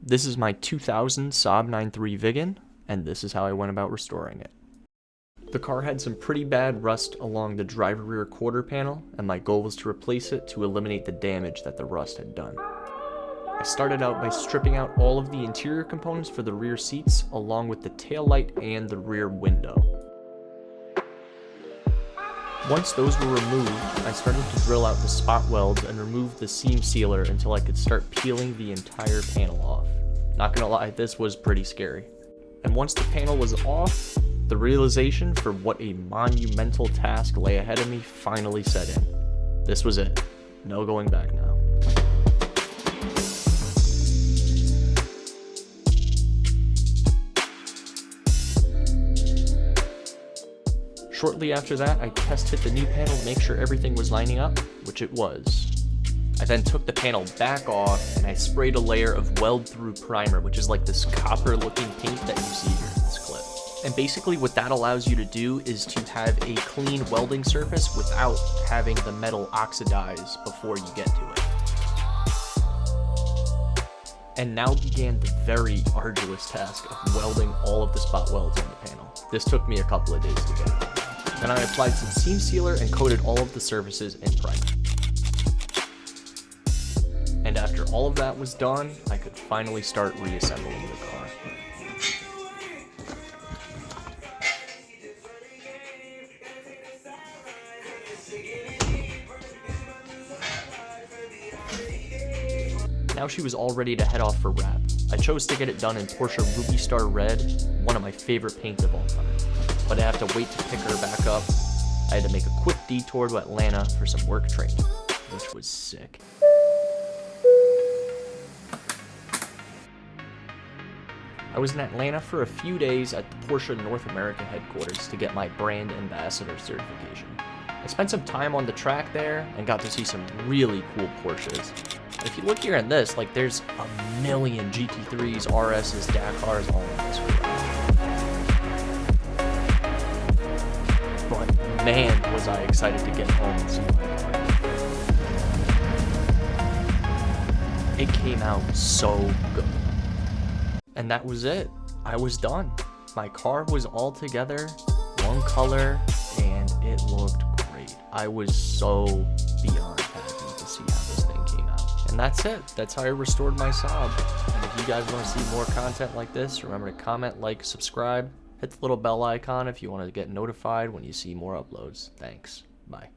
This is my 2000 Saab 9.3 Viggen, and this is how I went about restoring it. The car had some pretty bad rust along the driver rear quarter panel, and my goal was to replace it to eliminate the damage that the rust had done. I started out by stripping out all of the interior components for the rear seats, along with the taillight and the rear window. Once those were removed, I started to drill out the spot welds and remove the seam sealer until I could start peeling the entire panel off. Not gonna lie, this was pretty scary. And once the panel was off, the realization for what a monumental task lay ahead of me finally set in. This was it. No going back now. Shortly after that, I test hit the new panel to make sure everything was lining up, which it was. I then took the panel back off and I sprayed a layer of weld-through primer, which is like this copper-looking paint that you see here in this clip. And basically what that allows you to do is to have a clean welding surface without having the metal oxidize before you get to it. And now began the very arduous task of welding all of the spot welds on the panel. This took me a couple of days to get done. Then I applied some seam sealer and coated all of the surfaces in primer. And after all of that was done, I could finally start reassembling the car. Now she was all ready to head off for wrap. I chose to get it done in Porsche Ruby Star Red, one of my favorite paints of all time. But I have to wait to pick her back up. I had to make a quick detour to Atlanta for some work training, which was sick. I was in Atlanta for a few days at the Porsche North America headquarters to get my brand ambassador certification. I spent some time on the track there and got to see some really cool Porsches. If you look here in this, like there's a million GT3s, RSs, Dakars all in this group. But man, was I excited to get home and see my car. It came out so good. And that was it. I was done. My car was all together, one color, and it looked great. I was so beyond happy to see how this thing came out. And that's it. That's how I restored my Saab. And if you guys want to see more content like this, remember to comment, like, subscribe. Hit the little bell icon if you want to get notified when you see more uploads. Thanks. Bye.